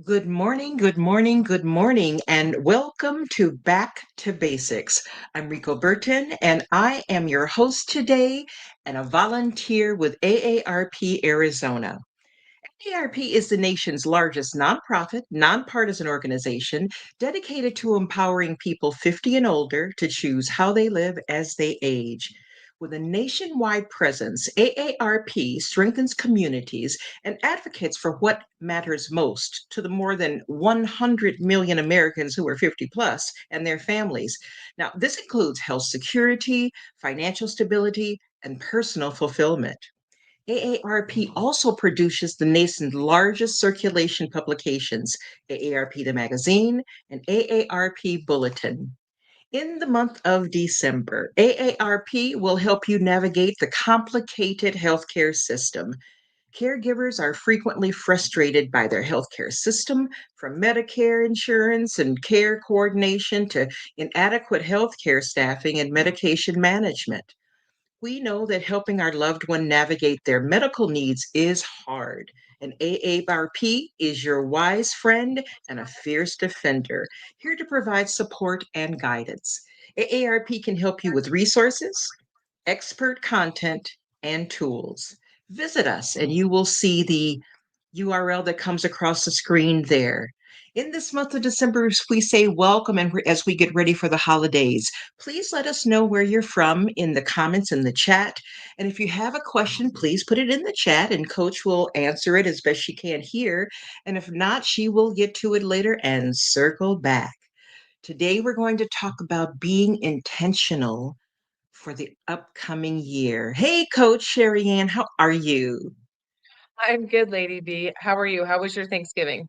Good morning, good morning, good morning, and welcome to Back to Basics. I'm Rico Burton, and I am your host today and a volunteer with AARP Arizona. AARP is the nation's largest nonprofit, nonpartisan organization dedicated to empowering people 50 and older to choose how they live as they age. With a nationwide presence, AARP strengthens communities and advocates for what matters most to the more than 100 million Americans who are 50 plus and their families. Now, this includes health security, financial stability, and personal fulfillment. AARP also produces the nation's largest circulation publications, AARP the Magazine and AARP Bulletin. In the month of December, AARP will help you navigate the complicated healthcare system. Caregivers are frequently frustrated by their healthcare system, from Medicare insurance and care coordination to inadequate healthcare staffing and medication management. We know that helping our loved one navigate their medical needs is hard, and AARP is your wise friend and a fierce defender, here to provide support and guidance. AARP can help you with resources, expert content, and tools. Visit us, and you will see the URL that comes across the screen there. In this month of December, we say welcome and as we get ready for the holidays. Please let us know where you're from in the comments in the chat. And if you have a question, please put it in the chat and Coach will answer it as best she can here. And if not, she will get to it later and circle back. Today, we're going to talk about being intentional for the upcoming year. Hey, Coach SheriAnne, how are you? I'm good, Lady B. How are you? How was your Thanksgiving?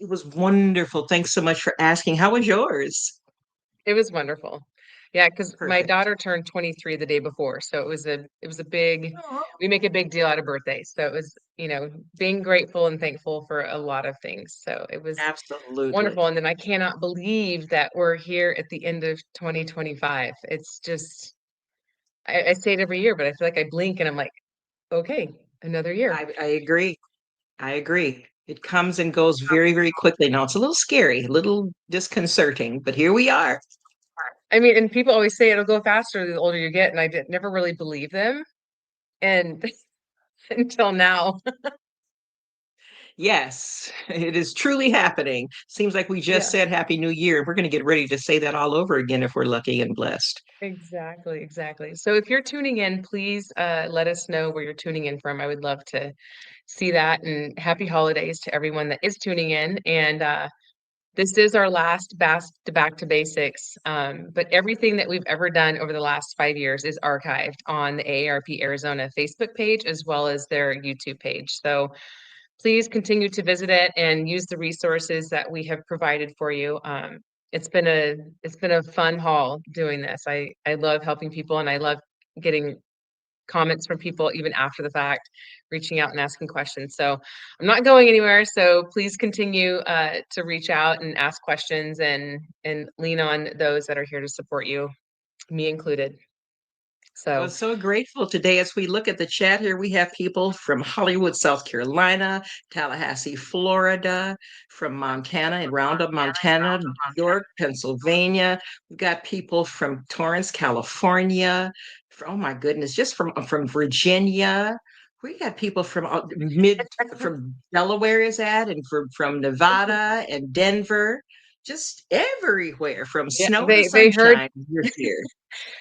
It was wonderful. Thanks so much for asking. How was yours? It was wonderful. Yeah, because my Perfect. daughter turned 23 the day before, so it was a big Oh, we make a big deal out of birthdays. So it was, being grateful and thankful for a lot of things. So it was absolutely. wonderful. And then I cannot believe that we're here at the end of 2025. It's just I say it every year, but I feel like I blink and I'm like, okay, another year. I agree. I agree. It comes and goes very, very quickly. Now it's a little scary, a little disconcerting, but here we are. I mean, and people always say it'll go faster the older you get, and never really believe them. And until now. Yes, it is truly happening. Seems like we just Yeah, said Happy New Year. We're going to get ready to say that all over again if we're lucky and blessed. exactly, exactly. So if you're tuning in, please let us know where you're tuning in from. I would love to see that. And happy holidays to everyone that is tuning in. And this is our last back to basics. But everything that we've ever done over the last 5 years is archived on the AARP Arizona Facebook page as well as their YouTube page. So please continue to visit it and use the resources that we have provided for you. It's been a fun haul doing this. I love helping people and I love getting comments from people even after the fact, reaching out and asking questions. So I'm not going anywhere. So please continue to reach out and ask questions and lean on those that are here to support you, me included. Well, So so grateful today as we look at the chat here. We have people from Hollywood, South Carolina, Tallahassee, Florida, from Montana and Roundup, Montana, New York, Pennsylvania. We've got people from Torrance, California. Oh my goodness, just from Virginia. We got people from from Delaware is that, and from Nevada and Denver, just everywhere from yeah, snow to they heard sunshine. You're here.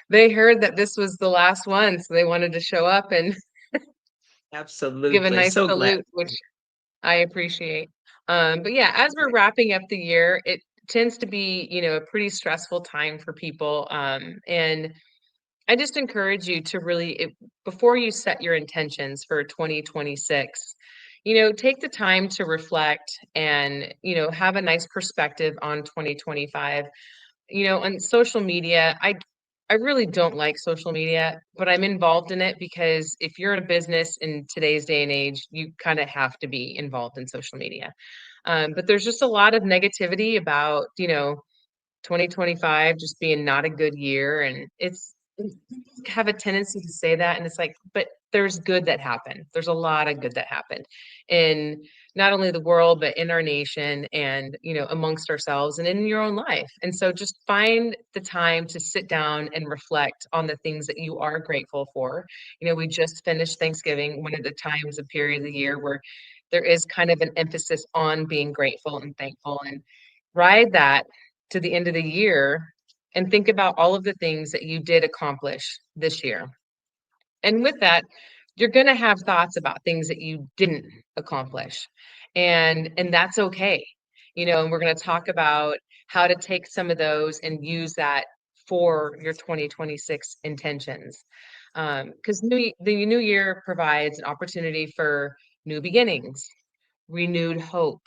they heard that this was the last one, so they wanted to show up and give a Absolutely. nice So glad. salute, which I appreciate. But yeah, as we're wrapping up the year, it tends to be, a pretty stressful time for people. And I just encourage you to before you set your intentions for 2026, take the time to reflect and, have a nice perspective on 2025. On social media, I really don't like social media, but I'm involved in it because if you're in a business in today's day and age, you kind of have to be involved in social media. But there's just a lot of negativity about, 2025 just being not a good year. And people have a tendency to say that. And it's like, but there's good that happened. There's a lot of good that happened. And not only the world, but in our nation and, amongst ourselves and in your own life. And so just find the time to sit down and reflect on the things that you are grateful for. We just finished Thanksgiving, one of the times of period of the year where there is kind of an emphasis on being grateful and thankful, and ride that to the end of the year and think about all of the things that you did accomplish this year. And with that, you're going to have thoughts about things that you didn't accomplish. And that's okay. And we're going to talk about how to take some of those and use that for your 2026 intentions. Because the new year provides an opportunity for new beginnings, renewed hope,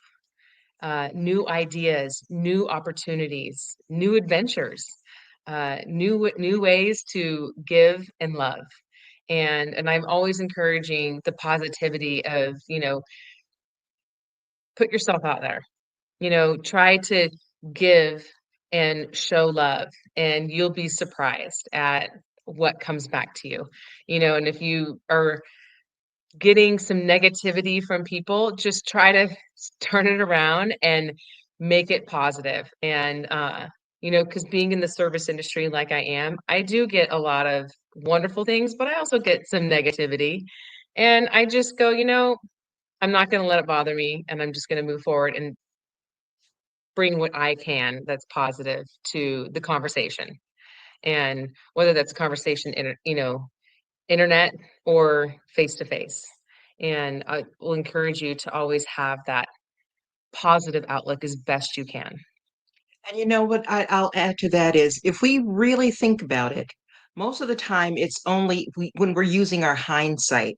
new ideas, new opportunities, new adventures, new ways to give and love. And I'm always encouraging the positivity of, put yourself out there, try to give and show love, and you'll be surprised at what comes back to you. And if you are getting some negativity from people, just try to turn it around and make it positive. And, because being in the service industry like I am, I do get a lot of wonderful things, but I also get some negativity. And I just go, I'm not going to let it bother me. And I'm just going to move forward and bring what I can that's positive to the conversation. And whether that's a conversation, internet or face to face. And I will encourage you to always have that positive outlook as best you can. And you know what I'll add to that is if we really think about it, most of the time it's only when we're using our hindsight,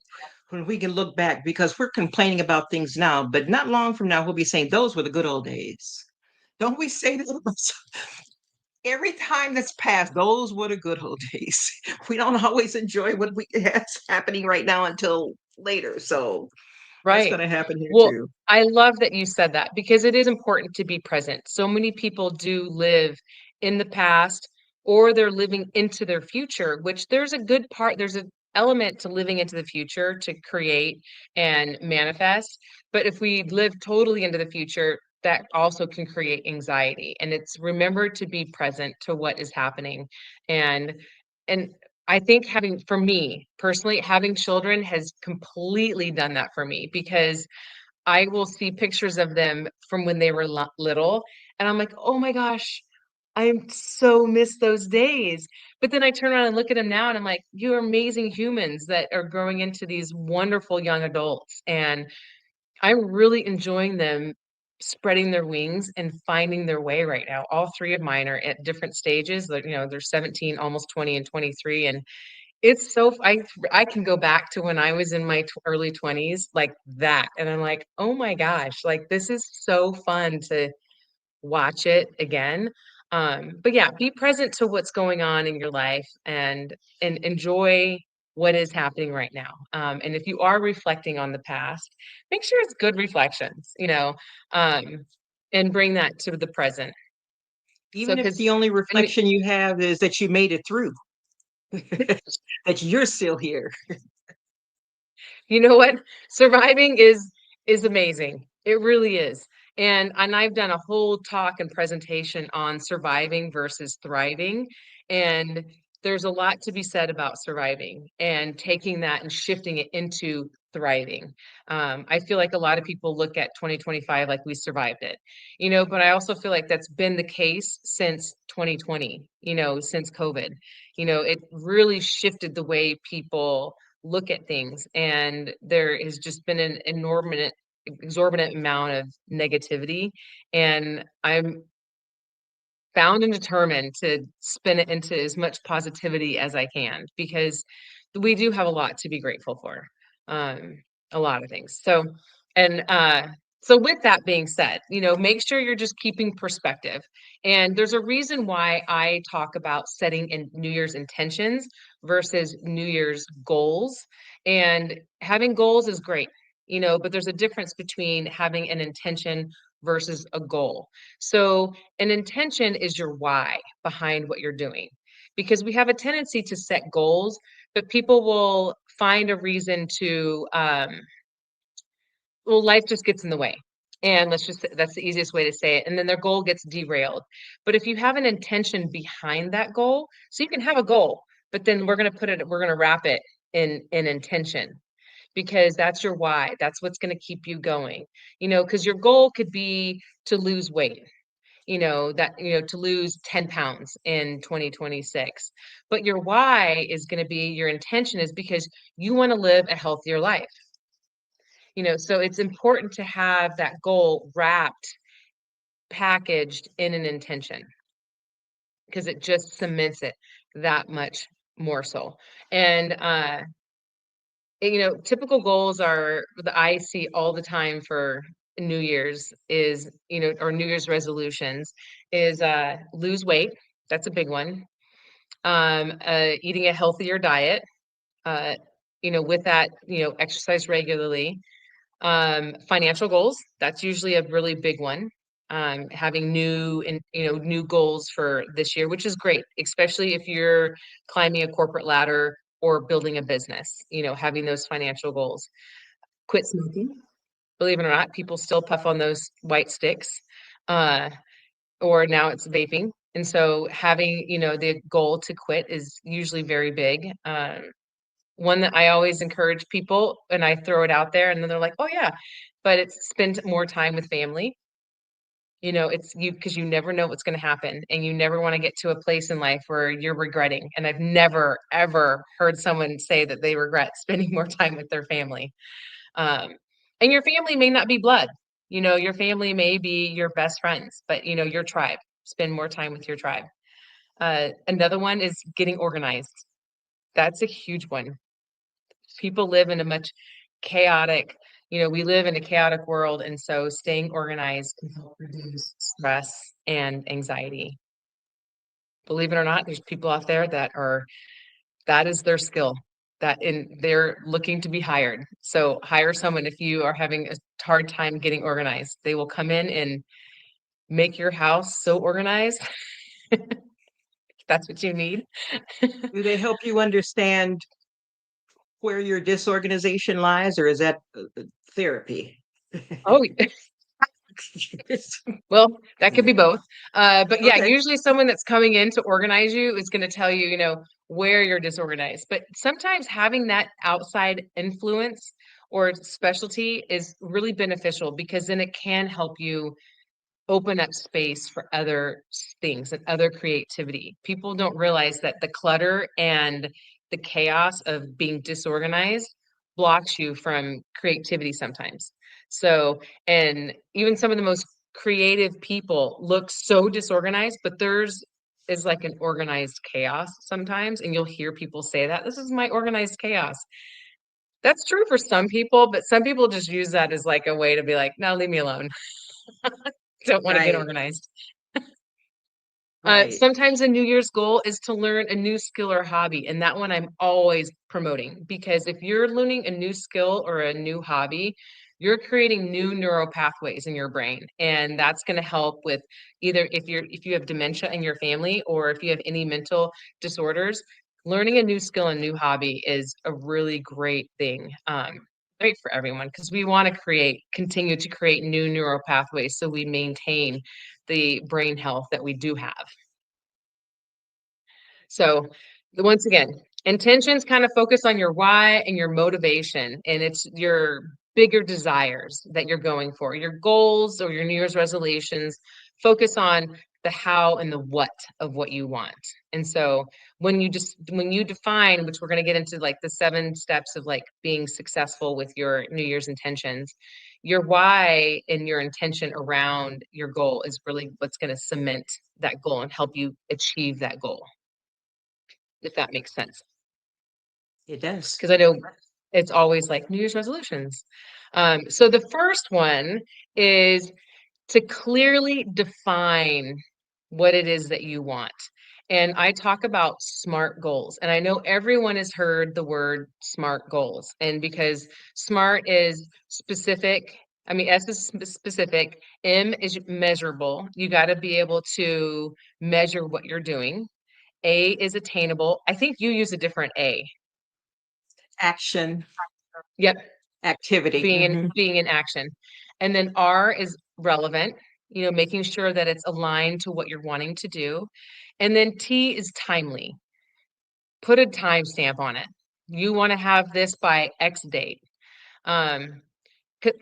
when we can look back, because we're complaining about things now, but not long from now, we'll be saying those were the good old days. Don't we say that every time that's passed? Those were the good old days. We don't always enjoy what we has happening right now until later. So that's Right. going to happen here Well, too. I love that you said that because it is important to be present. So many people do live in the past or they're living into their future, which there's a good part, there's an element to living into the future to create and manifest. But if we live totally into the future, that also can create anxiety. And it's remember to be present to what is happening. And and I think for me personally, having children has completely done that for me because I will see pictures of them from when they were little, and I'm like, "Oh my gosh, I so miss those days." But then I turn around and look at them now, and I'm like, "You're amazing humans that are growing into these wonderful young adults." And I'm really enjoying them spreading their wings and finding their way right now. All three of mine are at different stages. Like, they're 17, almost 20, and 23, and it's so I can go back to when I was in my early 20s like that, and I'm like, "Oh my gosh, like, this is so fun to watch it again." But yeah, be present to what's going on in your life and enjoy what is happening right now. And if you are reflecting on the past, make sure it's good reflections, um, and bring that to the present. So, Even if the because only I mean, reflection you have is that you made it through, that you're still here. you know what? Surviving is amazing. It really is. And I've done a whole talk and presentation on surviving versus thriving. And there's a lot to be said about surviving and taking that and shifting it into thriving. I feel like a lot of people look at 2025 like we survived it, but I also feel like that's been the case since 2020, since COVID. It really shifted the way people look at things, and there has just been an enormous exorbitant amount of negativity, and I'm bound and determined to spin it into as much positivity as I can because we do have a lot to be grateful for. Um, a lot of things. And so with that being said, make sure you're just keeping perspective. And there's a reason why I talk about setting in New Year's intentions versus New Year's goals. And having goals is great, but there's a difference between having an intention versus a goal. So an intention is your why behind what you're doing. Because we have a tendency to set goals, but people will find a reason to well, life just gets in the way. And that's the easiest way to say it. And then their goal gets derailed. But if you have an intention behind that goal, so you can have a goal, but then we're going to wrap it in intention, because that's your why. That's what's going to keep you going. Because your goal could be to lose weight, to lose 10 pounds in 2026. But your why is going to be, your intention is because you want to live a healthier life. So it's important to have that goal wrapped, packaged in an intention, because it just cements it that much more so. And typical goals are, that I see all the time for New Year's is, or New Year's resolutions is lose weight. That's a big one. Eating a healthier diet. Uh, with that, exercise regularly. Financial goals, that's usually a really big one. Having new goals for this year, which is great, especially if you're climbing a corporate ladder or building a business, having those financial goals. Quit smoking. Believe it or not, people still puff on those white sticks, uh, or now it's vaping. And so having, the goal to quit is usually very big. One that I always encourage people, and I throw it out there, and then they're like, "Oh yeah," but it's spend more time with family. It's you, because you never know what's going to happen, and you never want to get to a place in life where you're regretting. And I've never ever heard someone say that they regret spending more time with their family. Um, and your family may not be blood. Your family may be your best friends, but your tribe. Spend more time with your tribe. Another one is getting organized. That's a huge one. People live in a much chaotic, we live in a chaotic world. And so staying organized can help reduce stress and anxiety. Believe it or not, there's people out there that is their skill, and they're looking to be hired. So hire someone if you are having a hard time getting organized. They will come in and make your house so organized. That's what you need. Do they help you understand where your disorganization lies, or is that therapy? Oh, well, that could be both. But yeah, Okay. usually someone that's coming in to organize you is going to tell you, where you're disorganized. But sometimes having that outside influence or specialty is really beneficial, because then it can help you open up space for other things and other creativity. People don't realize that the clutter and the chaos of being disorganized blocks you from creativity sometimes. So, and even some of the most creative people look so disorganized, but theirs is like an organized chaos sometimes. And you'll hear people say that this is my organized chaos. That's true for some people, but some people just use that as like a way to be like, no, leave me alone. Don't want to get Right, organized. right. Sometimes a New Year's goal is to learn a new skill or hobby. And that one I'm always promoting, because if you're learning a new skill or a new hobby, you're creating new neural pathways in your brain. And that's going to help with either if you have dementia in your family, or if you have any mental disorders. Learning a new skill and new hobby is a really great thing. Great for everyone, because we want to continue to create new neural pathways so we maintain the brain health that we do have. So once again, intentions kind of focus on your why and your motivation, and it's your bigger desires that you're going for. Your goals or your New Year's resolutions focus on the how and the what of what you want. And so when you define, which we're going to get into like the 7 steps of like being successful with your New Year's intentions, your why and your intention around your goal is really what's going to cement that goal and help you achieve that goal, if that makes sense. It does. Because I know it's always like New Year's resolutions. So the first one is to clearly define what it is that you want. And I talk about SMART goals. And I know everyone has heard the word SMART goals. And because SMART is specific, I mean, S is specific, M is measurable. You got to be able to measure what you're doing. A is attainable. I think you use a different A. Action. Yep. Activity. being in action. And then R is relevant, making sure that it's aligned to what you're wanting to do. And then T is timely. Put a timestamp on it. You want to have this by X date. Um,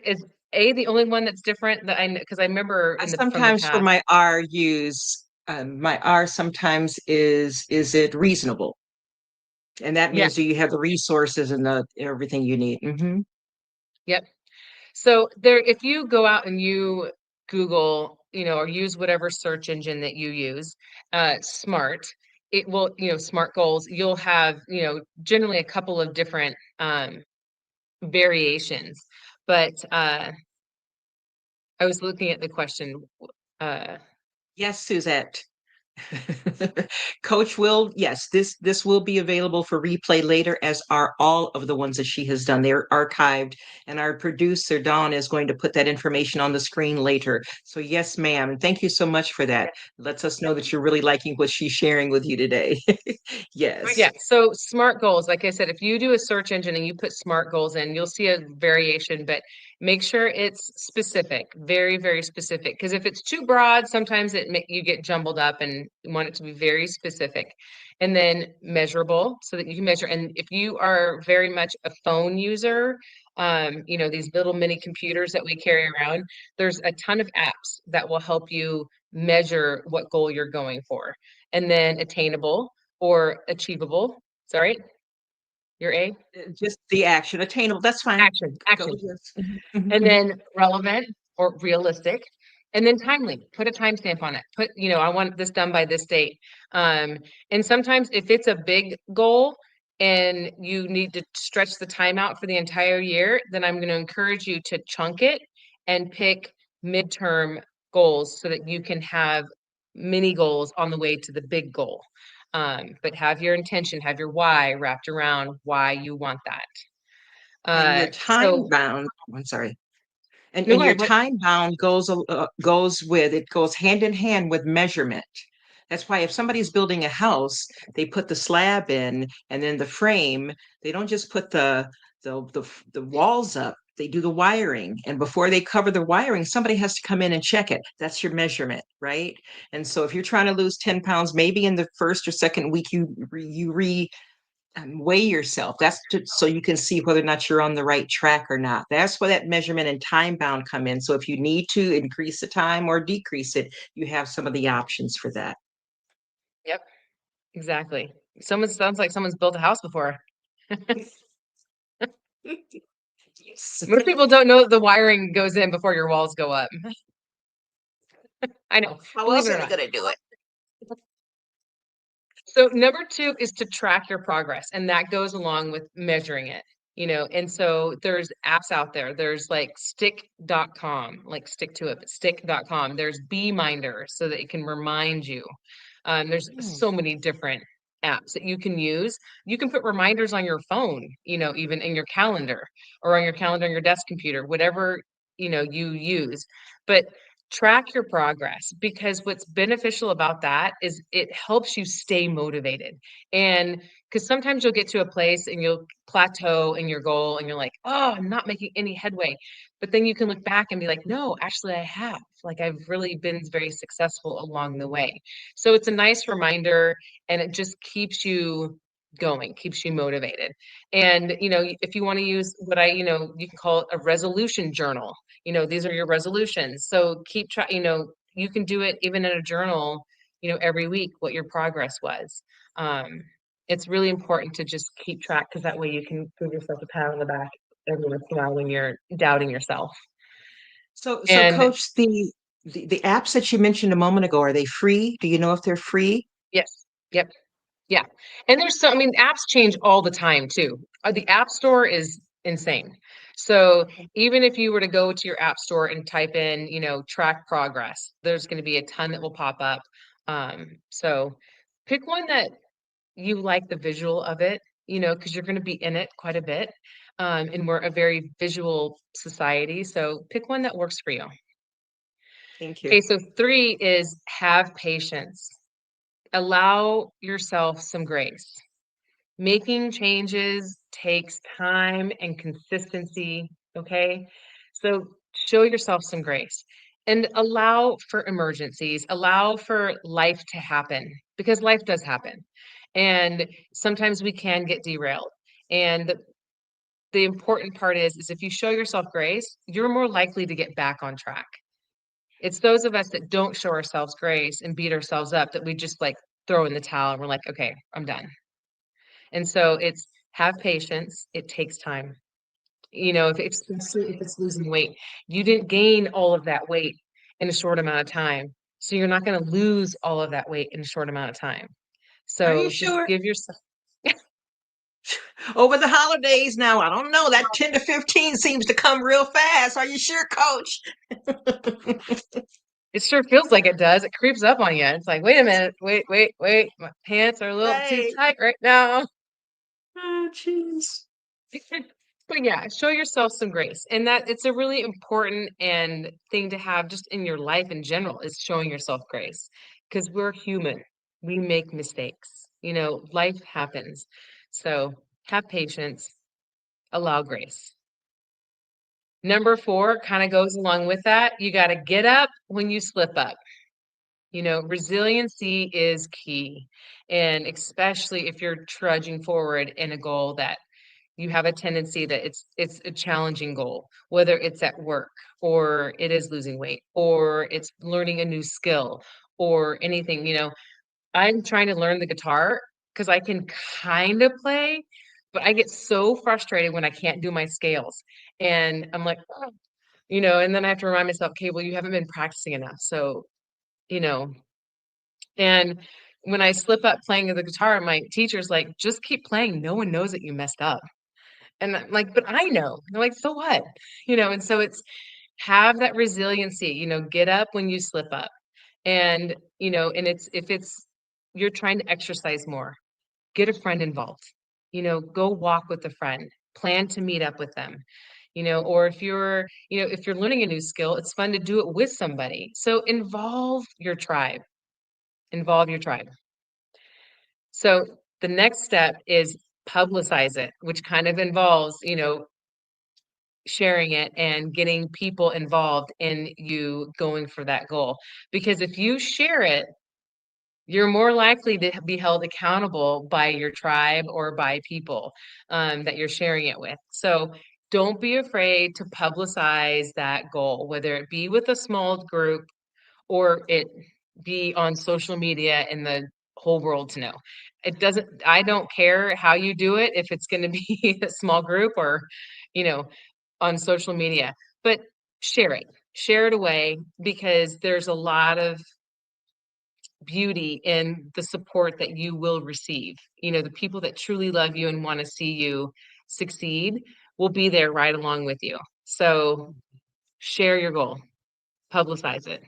is A the only one that's different that because I remember I from the sometimes for past. my R use my R sometimes is it reasonable? And that Yeah. means do you have the resources and the everything you need? Yep. So there, if you go out and you Google, or use whatever search engine that you use, smart, it will, smart goals, you'll have, generally a couple of different variations. But I was looking at the question. Uh, Yes, Suzette. Coach will, yes, this will be available for replay later, as are all of the ones that she has done. They're archived, and our producer Dawn is going to put that information on the screen later. So yes, ma'am. Thank you so much for that. Lets us know that you're really liking what she's sharing with you today. But Yes. yeah, so smart goals, like I said, if you do a search engine and you put smart goals in, you'll see a variation, but make sure it's specific, very, very specific. Because if it's too broad, sometimes you get jumbled up, and you want it to be very specific. And then measurable, so that you can measure. And if you are very much a phone user, these little mini computers that we carry around, there's a ton of apps that will help you measure what goal you're going for. And then attainable or achievable. Sorry, your A? Just the action, attainable. That's fine. Action, Go action. with yours. And then relevant or realistic. And then timely. Put a timestamp on it. I want this done by this date. And sometimes if it's a big goal and you need to stretch the time out for the entire year, then I'm going to encourage you to chunk it and pick midterm goals so that you can have mini goals on the way to the big goal. But have your intention, have your why wrapped around why you want that. And your time So bound, I'm sorry. no, And go your ahead. What? time bound goes hand in hand with measurement. That's why if somebody's building a house, they put the slab in and then the frame. They don't just put the walls up. They do the wiring, and before they cover the wiring, somebody has to come in and check it. That's your measurement, right? And so if you're trying to lose 10 pounds, maybe in the first or second week you weigh yourself. So you can see whether or not you're on the right track or not. That's where that measurement and time bound come in. So if you need to increase the time or decrease it, you have some of the options for that. Yep, exactly. Someone sounds like someone's built a house before. Yes. Most people don't know that the wiring goes in before your walls go up. I know, How believe else it or are they not. going to do it? So number two is to track your progress, and that goes along with measuring it. And so there's apps out there. There's like stick.com, like stick to it, but stick.com. There's Beeminder so that it can remind you. There's Hmm. so many different apps that you can use. You can put reminders on your phone, even in your calendar or on your calendar on your desk computer, whatever, you use. But track your progress, because what's beneficial about that is it helps you stay motivated. And because sometimes you'll get to a place and you'll plateau in your goal and you're like, oh, I'm not making any headway. But then you can look back and be like, no, actually, I have. Like, I've really been very successful along the way. So it's a nice reminder, and it just keeps you going, keeps you motivated. And, if you want to use what you can call it a resolution journal. These are your resolutions. So keep trying, you can do it even in a journal, every week, what your progress was. Um, it's really important to just keep track, because that way you can give yourself a pat on the back every once in a while when you're doubting yourself. So And coach, the apps that you mentioned a moment ago, are they free? Do you know if they're free? yes, yep. Yeah. And I mean, apps change all the time too. The App Store is insane. So even if you were to go to your App Store and type in, track progress, there's going to be a ton that will pop up. So pick one that you like the visual of it, because you're going to be in it quite a bit. And we're a very visual society. So pick one that works for you. Thank Okay. you. So three is have patience. Allow yourself some grace. Making changes takes time and consistency. Okay. So show yourself some grace and allow for emergencies, allow for life to happen because life does happen. And sometimes we can get derailed. And the important part is if you show yourself grace, you're more likely to get back on track. It's those of us that don't show ourselves grace and beat ourselves up that we just like throw in the towel and we're like, okay, I'm done. And so it's have patience. It takes time. You know, if it's losing weight, you didn't gain all of that weight in a short amount of time. So you're not going to lose all of that weight in a short amount of time. Are you So just sure? give yourself Over the holidays now, I don't know. That 10 to 15 seems to come real fast. Are you sure, coach? it sure feels like it does. It creeps up on you. It's like, wait a minute, wait. My pants are a little too Right. tight right now. Oh, jeez. But yeah, show yourself some grace. And that it's a really important and thing to have just in your life in general is showing yourself grace because we're human. We make mistakes. You know, life happens. So have patience, allow grace. Number 4 kind of goes along with that. You got to get up when you slip up. You know, resiliency is key. And especially if you're trudging forward in a goal that you have a tendency that it's a challenging goal, whether it's at work or it is losing weight or it's learning a new skill or anything, you know. I'm trying to learn the guitar because I can kind of play, but I get so frustrated when I can't do my scales. And I'm like, "Oh," you know, and then I have to remind myself, okay, well, you haven't been practicing enough. So, you know, and when I slip up playing the guitar, my teacher's like, just keep playing. No one knows that you messed up. And I'm like, "But I know." And they're like, "So what?" You know, and so it's have that resiliency, you know, get up when you slip up. And, you know, and it's if it's you're trying to exercise more, get a friend involved. You know, go walk with a friend, plan to meet up with them. You know, or if you're learning a new skill, it's fun to do it with somebody. So involve your tribe. So the next step is publicize it, which kind of involves, you know, sharing it and getting people involved in you going for that goal. Because if you share it, you're more likely to be held accountable by your tribe or by people that you're sharing it with. So don't be afraid to publicize that goal, whether it be with a small group or it be on social media and the whole world to know. I don't care how you do it, if it's going to be a small group or, you know, on social media, but share it, share it away because there's a lot of beauty in the support that you will receive. You know, the people that truly love you and want to see you succeed will be there right along with you. So share your goal, publicize it,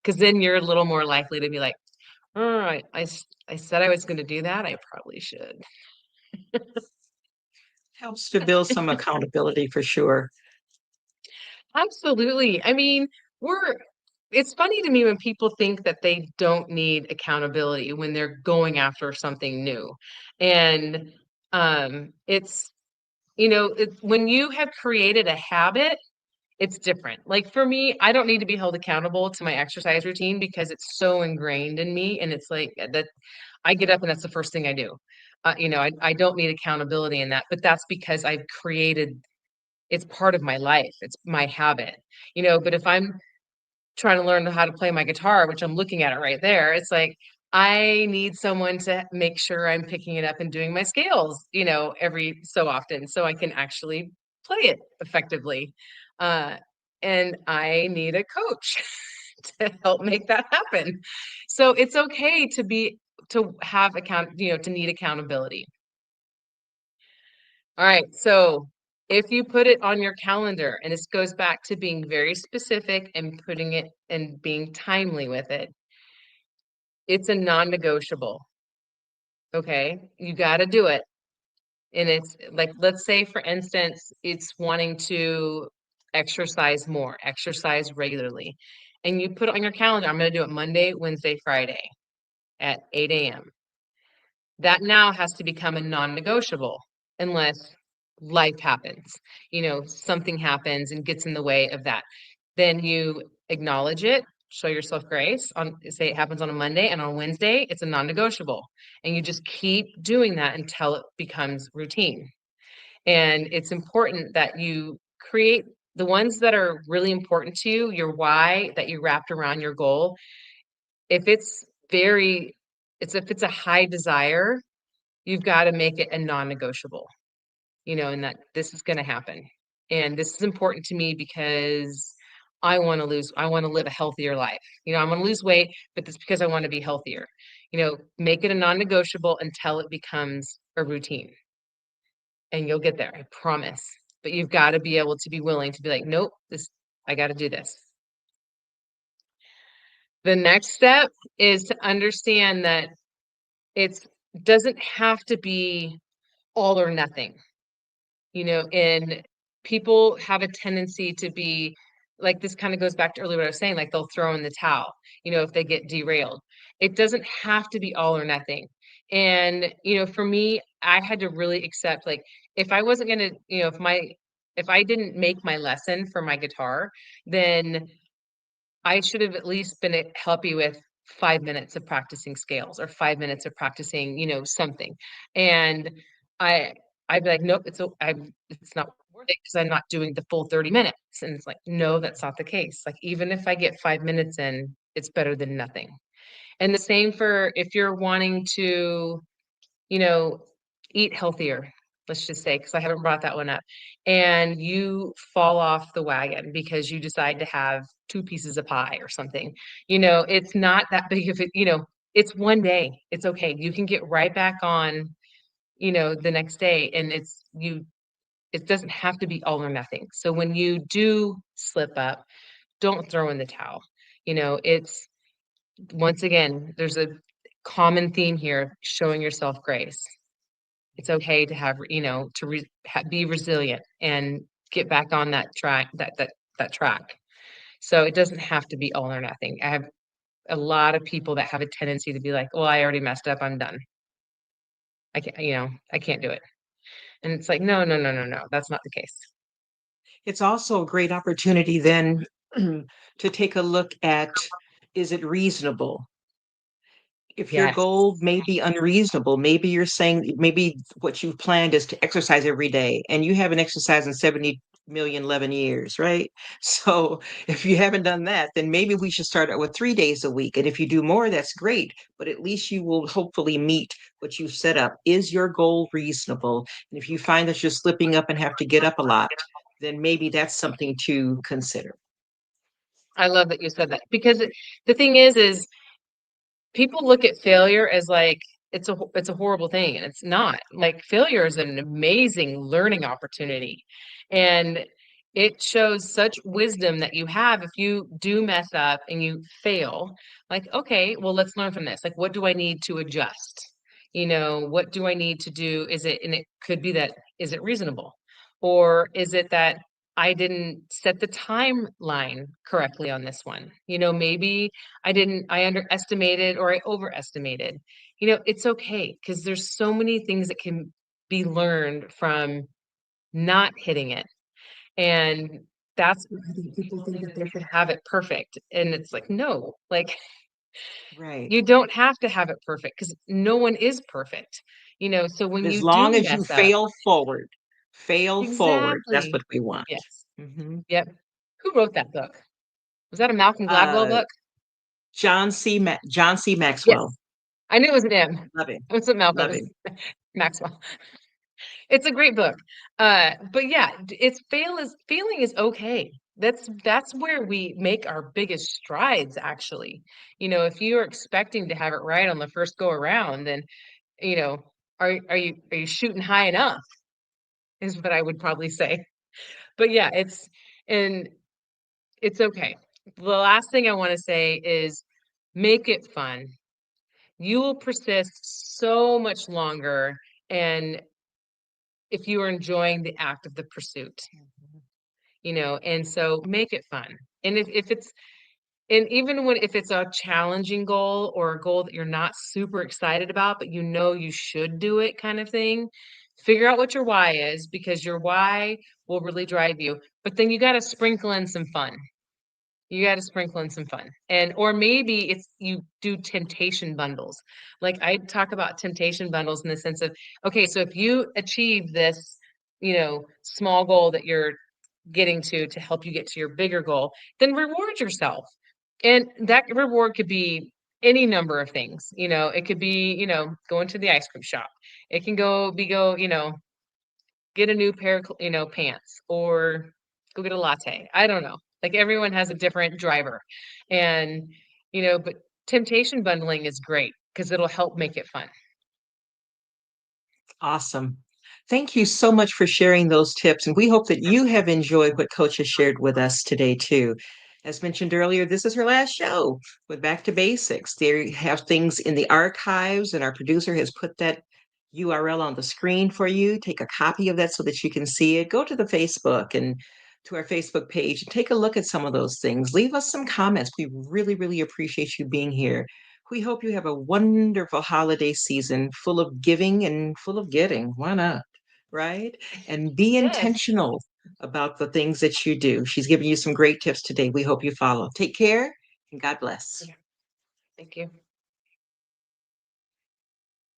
because then you're a little more likely to be like, all right, I said I was going to do that. I probably should. Helps to build some accountability for sure. Absolutely. I mean, we're it's funny to me when people think that they don't need accountability when they're going after something new. And it's when you have created a habit, it's different. Like for me, I don't need to be held accountable to my exercise routine because it's so ingrained in me and it's like that I get up and that's the first thing I do. I don't need accountability in that, but that's because I've created it's part of my life. It's my habit, but if I'm trying to learn how to play my guitar, which I'm looking at it right there, it's like I need someone to make sure I'm picking it up and doing my scales, every so often so I can actually play it effectively. Uh, and I need a coach to help make that happen. So it's okay to have to need accountability. All right. So if you put it on your calendar, and this goes back to being very specific and putting it and being timely with it, it's a non-negotiable. Okay. You got to do it. And it's like, let's say, for instance, it's wanting to exercise regularly. And you put it on your calendar, I'm going to do it Monday, Wednesday, Friday at 8 a.m. That now has to become a non-negotiable unless life happens. Something happens and gets in the way of that. Then you acknowledge it, show yourself grace on, say it happens on a Monday, and on Wednesday it's a non-negotiable. And you just keep doing that until it becomes routine. And it's important that you create the ones that are really important to you, your why that you wrapped around your goal. If it's very, if it's a high desire, you've got to make it a non-negotiable, and that this is going to happen. And this is important to me because I want to live a healthier life. I want to lose weight, but it's because I want to be healthier. Make it a non-negotiable until it becomes a routine. And you'll get there, I promise. But you've got to be able to be willing to be like, nope, I got to do this. The next step is to understand that it doesn't have to be all or nothing. And people have a tendency to be like, this kind of goes back to earlier what I was saying, like they'll throw in the towel, if they get derailed. It doesn't have to be all or nothing. And, for me, I had to really accept, like, if I wasn't going to, if I didn't make my lesson for my guitar, then I should have at least been happy with 5 minutes of practicing scales or 5 minutes of practicing, something. And I, I'd be like, nope, it's not worth it because I'm not doing the full 30 minutes. And it's like, no, that's not the case. Like, even if I get 5 minutes in, it's better than nothing. And the same for if you're wanting to, you know, eat healthier, let's just say, because I haven't brought that one up, and you fall off the wagon because you decide to have two pieces of pie or something, it's not that big of it's one day. It's okay. You can get right back on, the next day, and it doesn't have to be all or nothing. So when you do slip up, don't throw in the towel. It's once again, there's a common theme here, showing yourself grace. It's okay to have, be resilient and get back on that track, that track. So it doesn't have to be all or nothing. I have a lot of people that have a tendency to be like, well, I already messed up, I'm done. I can't do it. And it's like, no, no, no, no, no, that's not the case. It's also a great opportunity then to take a look at, is it reasonable? If your Yes. goal may be unreasonable, maybe you're saying, maybe what you've planned is to exercise every day and you haven't exercised in 70 million 11 years, right? So if you haven't done that, then maybe we should start out with 3 days a week. And if you do more, that's great, but at least you will hopefully meet what you've set up. Is your goal reasonable? And if you find that you're slipping up and have to get up a lot, then maybe that's something to consider. I love that you said that, because the thing is people look at failure as like it's a horrible thing, and it's not. Like, failure is an amazing learning opportunity, and it shows such wisdom that you have if you do mess up and you fail. Like, okay, well, let's learn from this. Like, what do I need to adjust? What do I need to do? And it could be that, is it reasonable, or is it that I didn't set the timeline correctly on this one? Maybe I underestimated or I overestimated. It's okay, because there's so many things that can be learned from not hitting it. And that's what I think people think that they should have it perfect. And it's like, no, like, Right. you don't have to have it perfect because no one is perfect. So But when as you do long as you mess up, fail forward, that's exactly. what we want. Yes. Mhm. Yep. Who wrote that book? Was that a Malcolm Gladwell Uh, book? John C. Maxwell. Yes. I knew it was an M. Love him. It's a Malcolm. Love him. Maxwell. It's a great book. But yeah, failing is okay. That's where we make our biggest strides, actually. If you're expecting to have it right on the first go around, then, you know, are you shooting high enough? Is what I would probably say. But yeah, and it's okay. The last thing I want to say is, make it fun. You will persist so much longer, and if you are enjoying the act of the pursuit, and so make it fun. And if it's And even when if it's a challenging goal or a goal that you're not super excited about, but you know you should do it kind of thing, figure out what your why is because your why will really drive you. But then you got to sprinkle in some fun. You got to sprinkle in some fun. And or maybe it's you do temptation bundles. Like I talk about temptation bundles in the sense of, okay, so if you achieve this, small goal that you're getting to help you get to your bigger goal, then reward yourself. And that reward could be any number of things. It could be, going to the ice cream shop. It can go, get a new pair of, pants or go get a latte. I don't know. Like everyone has a different driver. And, but temptation bundling is great because it'll help make it fun. Awesome. Thank you so much for sharing those tips. And we hope that you have enjoyed what Coach has shared with us today, too. As mentioned earlier, this is her last show with Back to Basics. There you have things in the archives, and our producer has put that URL on the screen for you. Take a copy of that so that you can see it. Go to the Facebook and to our Facebook page and take a look at some of those things. Leave us some comments. We really, really appreciate you being here. We hope you have a wonderful holiday season full of giving and full of getting. Why not? Right? And be Yes. intentional about the things that you do. She's given you some great tips today. We hope you follow. Take care and God bless. Yeah. Thank you.